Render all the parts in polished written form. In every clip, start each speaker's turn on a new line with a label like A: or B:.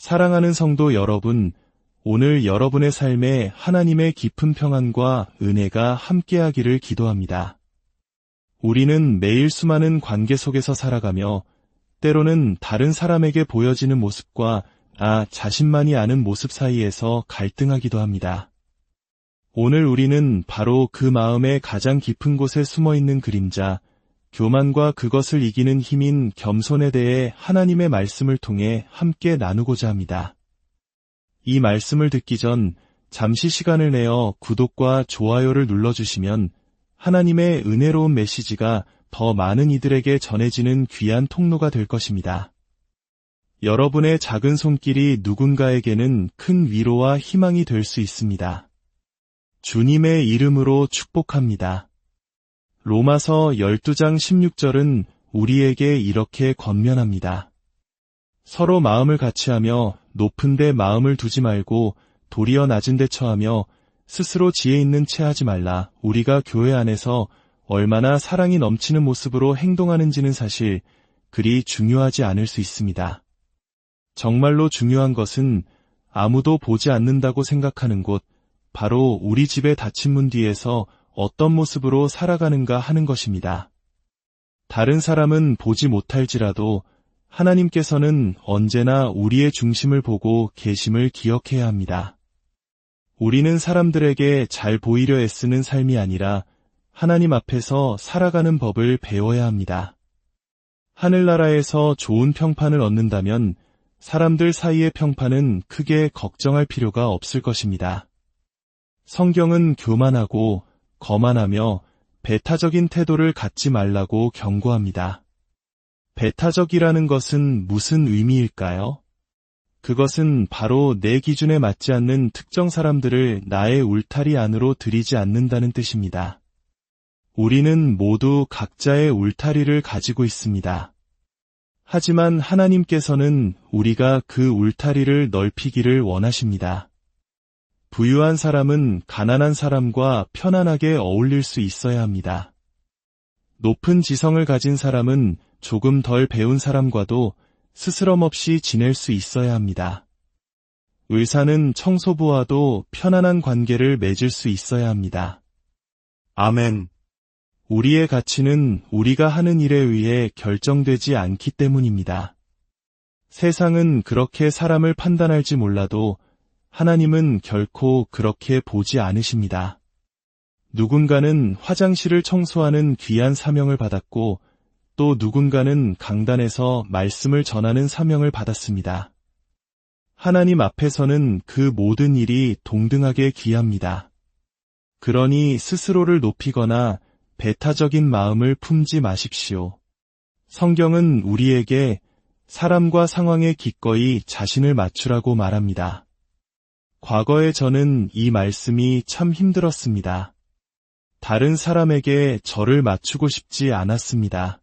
A: 사랑하는 성도 여러분, 오늘 여러분의 삶에 하나님의 깊은 평안과 은혜가 함께하기를 기도합니다. 우리는 매일 수많은 관계 속에서 살아가며 때로는 다른 사람에게 보여지는 모습과 나 자신만이 아는 모습 사이에서 갈등하기도 합니다. 오늘 우리는 바로 그 마음의 가장 깊은 곳에 숨어있는 그림자, 교만과 그것을 이기는 힘인 겸손에 대해 하나님의 말씀을 통해 함께 나누고자 합니다. 이 말씀을 듣기 전 잠시 시간을 내어 구독과 좋아요를 눌러주시면 하나님의 은혜로운 메시지가 더 많은 이들에게 전해지는 귀한 통로가 될 것입니다. 여러분의 작은 손길이 누군가에게는 큰 위로와 희망이 될 수 있습니다. 주님의 이름으로 축복합니다. 로마서 12장 16절은 우리에게 이렇게 권면합니다. 서로 마음을 같이하며 높은 데 마음을 두지 말고 도리어 낮은 데 처하며 스스로 지혜 있는 채 하지 말라. 우리가 교회 안에서 얼마나 사랑이 넘치는 모습으로 행동하는지는 사실 그리 중요하지 않을 수 있습니다. 정말로 중요한 것은 아무도 보지 않는다고 생각하는 곳, 바로 우리 집의 닫힌 문 뒤에서 어떤 모습으로 살아가는가 하는 것입니다. 다른 사람은 보지 못할지라도 하나님께서는 언제나 우리의 중심을 보고 계심을 기억해야 합니다. 우리는 사람들에게 잘 보이려 애쓰는 삶이 아니라 하나님 앞에서 살아가는 법을 배워야 합니다. 하늘나라에서 좋은 평판을 얻는다면 사람들 사이의 평판은 크게 걱정할 필요가 없을 것입니다. 성경은 교만하고 거만하며 배타적인 태도를 갖지 말라고 경고합니다. 배타적이라는 것은 무슨 의미일까요? 그것은 바로 내 기준에 맞지 않는 특정 사람들을 나의 울타리 안으로 들이지 않는다는 뜻입니다. 우리는 모두 각자의 울타리를 가지고 있습니다. 하지만 하나님께서는 우리가 그 울타리를 넓히기를 원하십니다. 부유한 사람은 가난한 사람과 편안하게 어울릴 수 있어야 합니다. 높은 지성을 가진 사람은 조금 덜 배운 사람과도 스스럼 없이 지낼 수 있어야 합니다. 의사는 청소부와도 편안한 관계를 맺을 수 있어야 합니다. 아멘. 우리의 가치는 우리가 하는 일에 의해 결정되지 않기 때문입니다. 세상은 그렇게 사람을 판단할지 몰라도 하나님은 결코 그렇게 보지 않으십니다. 누군가는 화장실을 청소하는 귀한 사명을 받았고 또 누군가는 강단에서 말씀을 전하는 사명을 받았습니다. 하나님 앞에서는 그 모든 일이 동등하게 귀합니다. 그러니 스스로를 높이거나 배타적인 마음을 품지 마십시오. 성경은 우리에게 사람과 상황에 기꺼이 자신을 맞추라고 말합니다. 과거에 저는 이 말씀이 참 힘들었습니다. 다른 사람에게 저를 맞추고 싶지 않았습니다.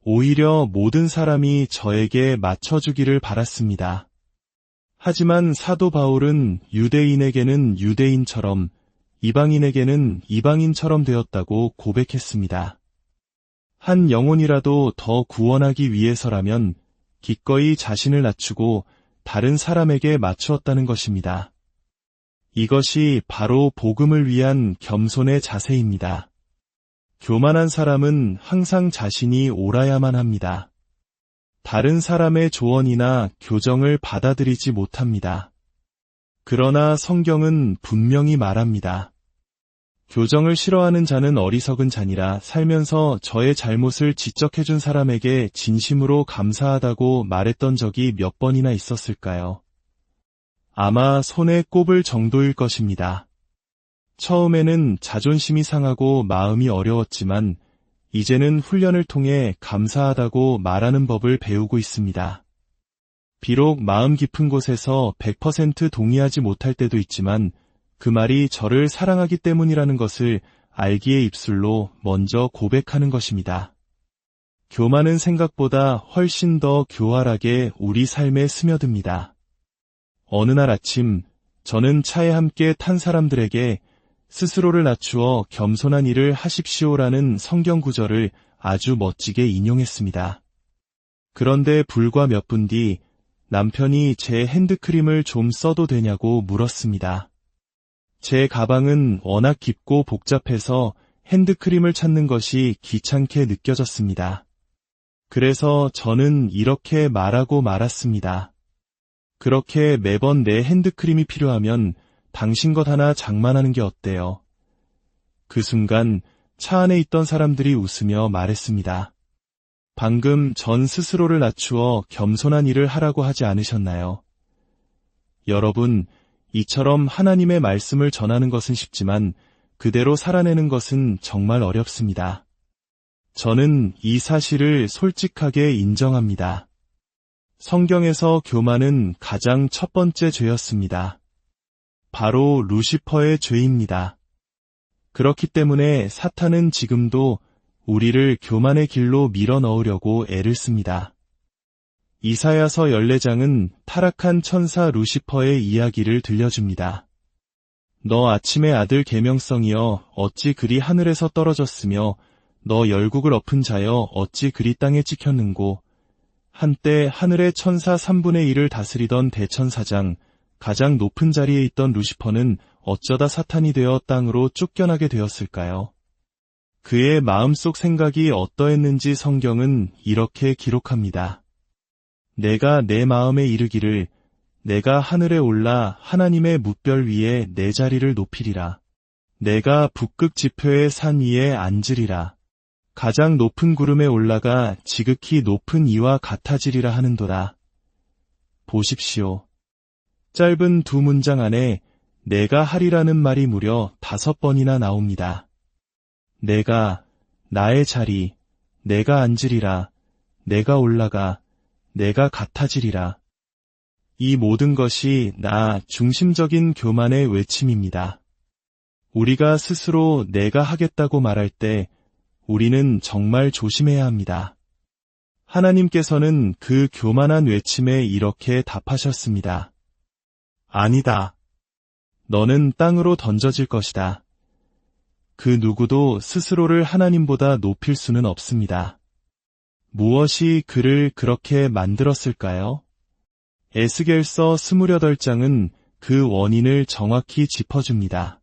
A: 오히려 모든 사람이 저에게 맞춰주기를 바랐습니다. 하지만 사도 바울은 유대인에게는 유대인처럼 이방인에게는 이방인처럼 되었다고 고백했습니다. 한 영혼이라도 더 구원하기 위해서라면 기꺼이 자신을 낮추고 다른 사람에게 맞추었다는 것입니다. 이것이 바로 복음을 위한 겸손의 자세입니다. 교만한 사람은 항상 자신이 옳아야만 합니다. 다른 사람의 조언이나 교정을 받아들이지 못합니다. 그러나 성경은 분명히 말합니다. 교정을 싫어하는 자는 어리석은 자니라. 살면서 저의 잘못을 지적해준 사람에게 진심으로 감사하다고 말했던 적이 몇 번이나 있었을까요? 아마 손에 꼽을 정도일 것입니다. 처음에는 자존심이 상하고 마음이 어려웠지만 이제는 훈련을 통해 감사하다고 말하는 법을 배우고 있습니다. 비록 마음 깊은 곳에서 100% 동의하지 못할 때도 있지만 그 말이 저를 사랑하기 때문이라는 것을 알기에 입술로 먼저 고백하는 것입니다. 교만은 생각보다 훨씬 더 교활하게 우리 삶에 스며듭니다. 어느 날 아침 저는 차에 함께 탄 사람들에게 스스로를 낮추어 겸손한 일을 하십시오라는 성경 구절을 아주 멋지게 인용했습니다. 그런데 불과 몇 분 뒤 남편이 제 핸드크림을 좀 써도 되냐고 물었습니다. 제 가방은 워낙 깊고 복잡해서 핸드크림을 찾는 것이 귀찮게 느껴졌습니다. 그래서 저는 이렇게 말하고 말았습니다. 그렇게 매번 내 핸드크림이 필요하면 당신 것 하나 장만하는 게 어때요? 그 순간 차 안에 있던 사람들이 웃으며 말했습니다. 방금 전 스스로를 낮추어 겸손한 일을 하라고 하지 않으셨나요? 여러분, 이처럼 하나님의 말씀을 전하는 것은 쉽지만 그대로 살아내는 것은 정말 어렵습니다. 저는 이 사실을 솔직하게 인정합니다. 성경에서 교만은 가장 첫 번째 죄였습니다. 바로 루시퍼의 죄입니다. 그렇기 때문에 사탄은 지금도 우리를 교만의 길로 밀어 넣으려고 애를 씁니다. 이사야서 14장은 타락한 천사 루시퍼의 이야기를 들려줍니다. 너 아침의 아들 계명성이여 어찌 그리 하늘에서 떨어졌으며 너 열국을 엎은 자여 어찌 그리 땅에 찍혔는고 한때 하늘의 천사 3분의 1을 다스리던 대천사장 가장 높은 자리에 있던 루시퍼는 어쩌다 사탄이 되어 땅으로 쫓겨나게 되었을까요? 그의 마음속 생각이 어떠했는지 성경은 이렇게 기록합니다. 내가 내 마음에 이르기를 내가 하늘에 올라 하나님의 뭇별 위에 내 자리를 높이리라. 내가 북극 지표의 산 위에 앉으리라. 가장 높은 구름에 올라가 지극히 높은 이와 같아지리라 하는도다. 보십시오. 짧은 두 문장 안에 내가 하리라는 말이 무려 5번이나 나옵니다. 내가, 나의 자리, 내가 앉으리라, 내가 올라가, 내가 같아지리라. 이 모든 것이 나 중심적인 교만의 외침입니다. 우리가 스스로 내가 하겠다고 말할 때 우리는 정말 조심해야 합니다. 하나님께서는 그 교만한 외침에 이렇게 답하셨습니다. 아니다. 너는 땅으로 던져질 것이다. 그 누구도 스스로를 하나님보다 높일 수는 없습니다. 무엇이 그를 그렇게 만들었을까요? 에스겔서 28장은 그 원인을 정확히 짚어줍니다.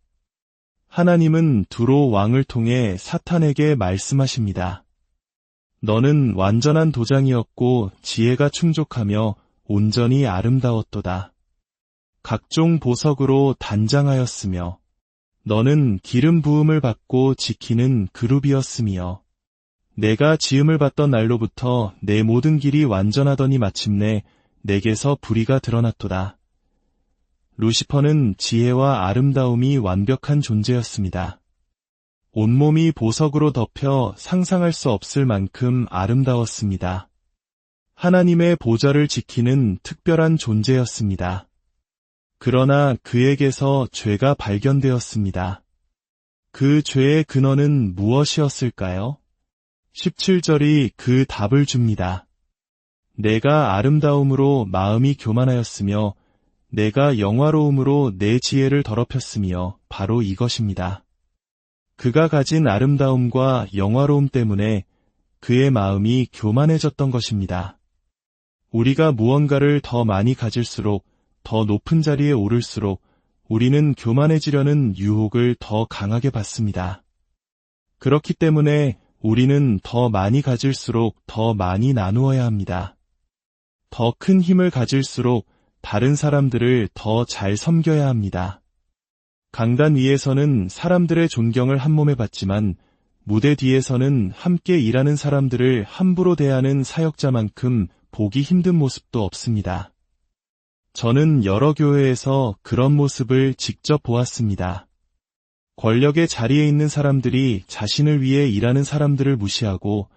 A: 하나님은 두로 왕을 통해 사탄에게 말씀하십니다. 너는 완전한 도장이었고 지혜가 충족하며 온전히 아름다웠도다. 각종 보석으로 단장하였으며 너는 기름 부음을 받고 지키는 그룹이었으며 내가 지음을 받던 날로부터 내 모든 길이 완전하더니 마침내 내게서 불의가 드러났도다. 루시퍼는 지혜와 아름다움이 완벽한 존재였습니다. 온몸이 보석으로 덮여 상상할 수 없을 만큼 아름다웠습니다. 하나님의 보좌를 지키는 특별한 존재였습니다. 그러나 그에게서 죄가 발견되었습니다. 그 죄의 근원은 무엇이었을까요? 17절이 그 답을 줍니다. 내가 아름다움으로 마음이 교만하였으며 내가 영화로움으로 내 지혜를 더럽혔으며 바로 이것입니다. 그가 가진 아름다움과 영화로움 때문에 그의 마음이 교만해졌던 것입니다. 우리가 무언가를 더 많이 가질수록 더 높은 자리에 오를수록 우리는 교만해지려는 유혹을 더 강하게 받습니다. 그렇기 때문에 우리는 더 많이 가질수록 더 많이 나누어야 합니다. 더 큰 힘을 가질수록 다른 사람들을 더 잘 섬겨야 합니다. 강단 위에서는 사람들의 존경을 한몸에 받지만 무대 뒤에서는 함께 일하는 사람들을 함부로 대하는 사역자만큼 보기 힘든 모습도 없습니다. 저는 여러 교회에서 그런 모습을 직접 보았습니다. 권력의 자리에 있는 사람들이 자신을 위해 일하는 사람들을 무시하고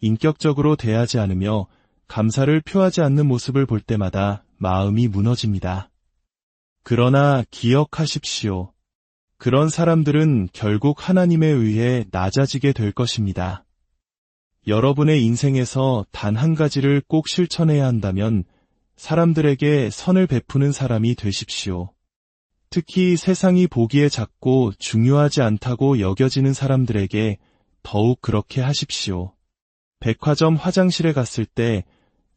A: 인격적으로 대하지 않으며 감사를 표하지 않는 모습을 볼 때마다 마음이 무너집니다. 그러나 기억하십시오. 그런 사람들은 결국 하나님에 의해 낮아지게 될 것입니다. 여러분의 인생에서 단 한 가지를 꼭 실천해야 한다면 사람들에게 선을 베푸는 사람이 되십시오. 특히 세상이 보기에 작고 중요하지 않다고 여겨지는 사람들에게 더욱 그렇게 하십시오. 백화점 화장실에 갔을 때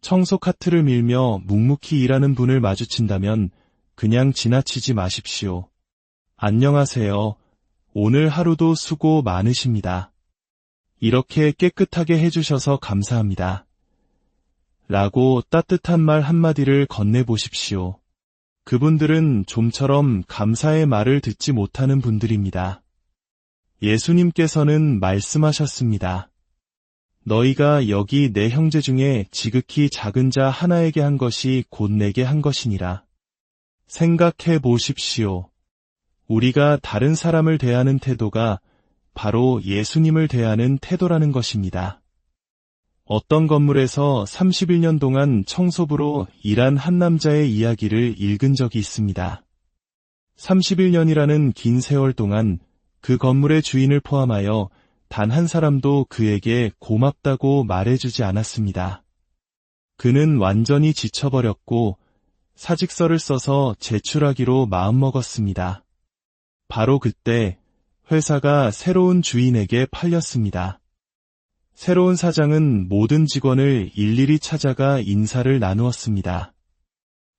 A: 청소 카트를 밀며 묵묵히 일하는 분을 마주친다면 그냥 지나치지 마십시오. 안녕하세요. 오늘 하루도 수고 많으십니다. 이렇게 깨끗하게 해주셔서 감사합니다. 라고 따뜻한 말 한마디를 건네보십시오. 그분들은 좀처럼 감사의 말을 듣지 못하는 분들입니다. 예수님께서는 말씀하셨습니다. 너희가 여기 내 형제 중에 지극히 작은 자 하나에게 한 것이 곧 내게 한 것이니라. 생각해 보십시오. 우리가 다른 사람을 대하는 태도가 바로 예수님을 대하는 태도라는 것입니다. 어떤 건물에서 31년 동안 청소부로 일한 한 남자의 이야기를 읽은 적이 있습니다. 31년이라는 긴 세월 동안 그 건물의 주인을 포함하여 단 한 사람도 그에게 고맙다고 말해주지 않았습니다. 그는 완전히 지쳐버렸고 사직서를 써서 제출하기로 마음먹었습니다. 바로 그때 회사가 새로운 주인에게 팔렸습니다. 새로운 사장은 모든 직원을 일일이 찾아가 인사를 나누었습니다.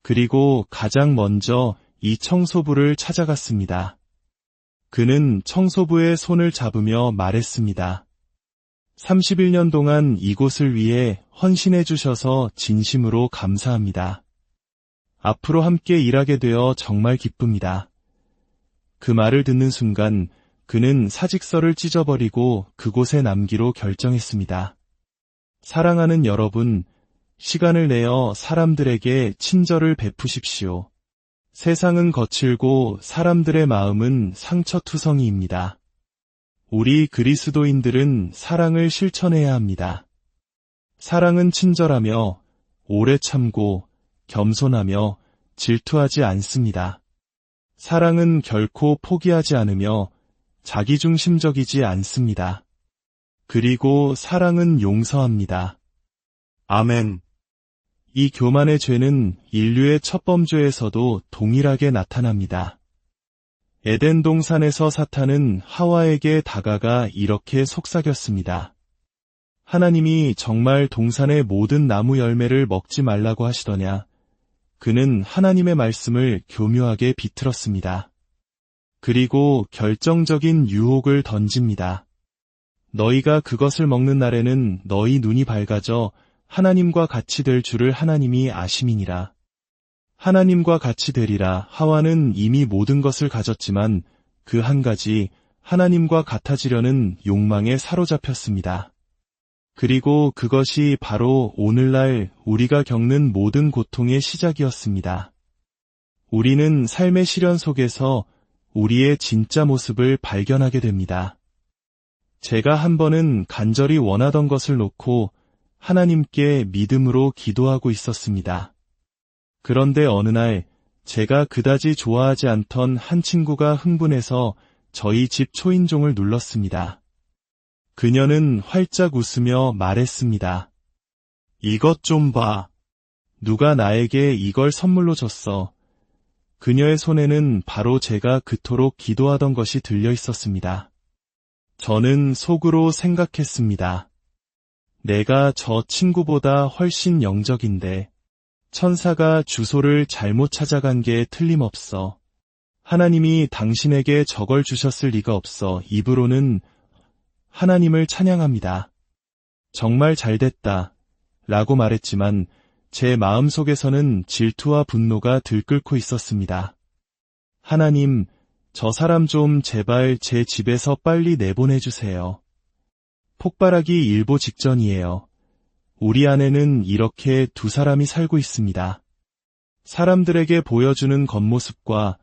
A: 그리고 가장 먼저 이 청소부를 찾아갔습니다. 그는 청소부의 손을 잡으며 말했습니다. 31년 동안 이곳을 위해 헌신해 주셔서 진심으로 감사합니다. 앞으로 함께 일하게 되어 정말 기쁩니다. 그 말을 듣는 순간 그는 사직서를 찢어버리고 그곳에 남기로 결정했습니다. 사랑하는 여러분, 시간을 내어 사람들에게 친절을 베푸십시오. 세상은 거칠고 사람들의 마음은 상처투성이입니다. 우리 그리스도인들은 사랑을 실천해야 합니다. 사랑은 친절하며 오래 참고 겸손하며 질투하지 않습니다. 사랑은 결코 포기하지 않으며 자기중심적이지 않습니다. 그리고 사랑은 용서합니다. 아멘. 이 교만의 죄는 인류의 첫 범죄에서도 동일하게 나타납니다. 에덴 동산에서 사탄은 하와에게 다가가 이렇게 속삭였습니다. 하나님이 정말 동산의 모든 나무 열매를 먹지 말라고 하시더냐? 그는 하나님의 말씀을 교묘하게 비틀었습니다. 그리고 결정적인 유혹을 던집니다. 너희가 그것을 먹는 날에는 너희 눈이 밝아져 하나님과 같이 될 줄을 하나님이 아심이니라. 하나님과 같이 되리라. 하와는 이미 모든 것을 가졌지만 그 한 가지 하나님과 같아지려는 욕망에 사로잡혔습니다. 그리고 그것이 바로 오늘날 우리가 겪는 모든 고통의 시작이었습니다. 우리는 삶의 시련 속에서 우리의 진짜 모습을 발견하게 됩니다. 제가 한 번은 간절히 원하던 것을 놓고 하나님께 믿음으로 기도하고 있었습니다. 그런데 어느 날 제가 그다지 좋아하지 않던 한 친구가 흥분해서 저희 집 초인종을 눌렀습니다. 그녀는 활짝 웃으며 말했습니다. 이것 좀 봐. 누가 나에게 이걸 선물로 줬어. 그녀의 손에는 바로 제가 그토록 기도하던 것이 들려 있었습니다. 저는 속으로 생각했습니다. 내가 저 친구보다 훨씬 영적인데 천사가 주소를 잘못 찾아간 게 틀림없어. 하나님이 당신에게 저걸 주셨을 리가 없어. 입으로는 하나님을 찬양합니다. 정말 잘됐다 라고 말했지만 제 마음속에서는 질투와 분노가 들끓고 있었습니다. 하나님, 저 사람 좀 제발 제 집에서 빨리 내보내주세요. 폭발하기 일보 직전이에요. 우리 안에는 이렇게 두 사람이 살고 있습니다. 사람들에게 보여주는 겉모습과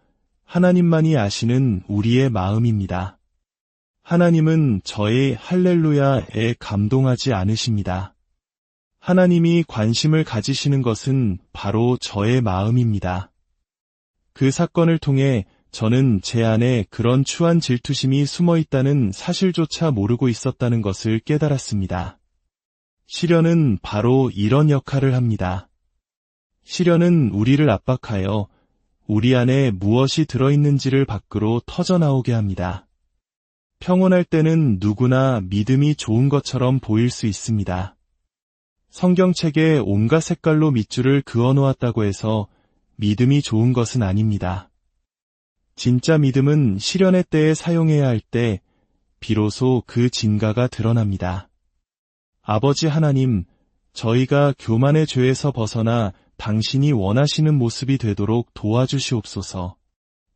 A: 하나님만이 아시는 우리의 마음입니다. 하나님은 저의 할렐루야에 감동하지 않으십니다. 하나님이 관심을 가지시는 것은 바로 저의 마음입니다. 그 사건을 통해 저는 제 안에 그런 추한 질투심이 숨어 있다는 사실조차 모르고 있었다는 것을 깨달았습니다. 시련은 바로 이런 역할을 합니다. 시련은 우리를 압박하여 우리 안에 무엇이 들어있는지를 밖으로 터져나오게 합니다. 평온할 때는 누구나 믿음이 좋은 것처럼 보일 수 있습니다. 성경책에 온갖 색깔로 밑줄을 그어 놓았다고 해서 믿음이 좋은 것은 아닙니다. 진짜 믿음은 시련의 때에 사용해야 할 때 비로소 그 진가가 드러납니다. 아버지 하나님, 저희가 교만의 죄에서 벗어나 당신이 원하시는 모습이 되도록 도와주시옵소서.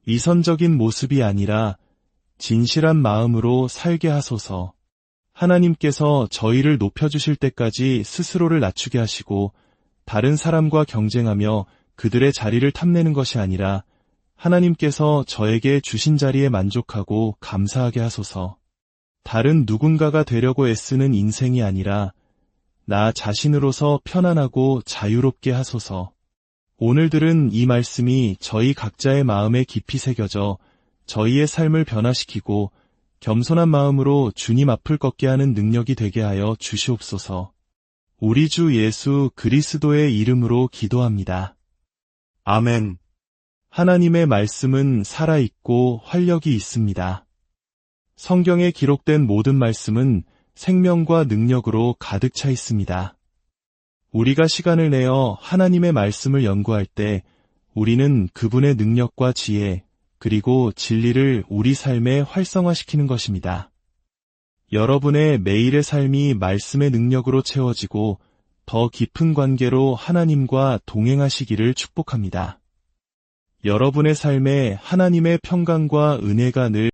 A: 이선적인 모습이 아니라 진실한 마음으로 살게 하소서. 하나님께서 저희를 높여주실 때까지 스스로를 낮추게 하시고 다른 사람과 경쟁하며 그들의 자리를 탐내는 것이 아니라 하나님께서 저에게 주신 자리에 만족하고 감사하게 하소서. 다른 누군가가 되려고 애쓰는 인생이 아니라 나 자신으로서 편안하고 자유롭게 하소서. 오늘 들은 이 말씀이 저희 각자의 마음에 깊이 새겨져 저희의 삶을 변화시키고 겸손한 마음으로 주님 앞을 걷게 하는 능력이 되게 하여 주시옵소서. 우리 주 예수 그리스도의 이름으로 기도합니다. 아멘. 하나님의 말씀은 살아있고 활력이 있습니다. 성경에 기록된 모든 말씀은 생명과 능력으로 가득 차 있습니다. 우리가 시간을 내어 하나님의 말씀을 연구할 때 우리는 그분의 능력과 지혜, 그리고 진리를 우리 삶에 활성화시키는 것입니다. 여러분의 매일의 삶이 말씀의 능력으로 채워지고 더 깊은 관계로 하나님과 동행하시기를 축복합니다. 여러분의 삶에 하나님의 평강과 은혜가 늘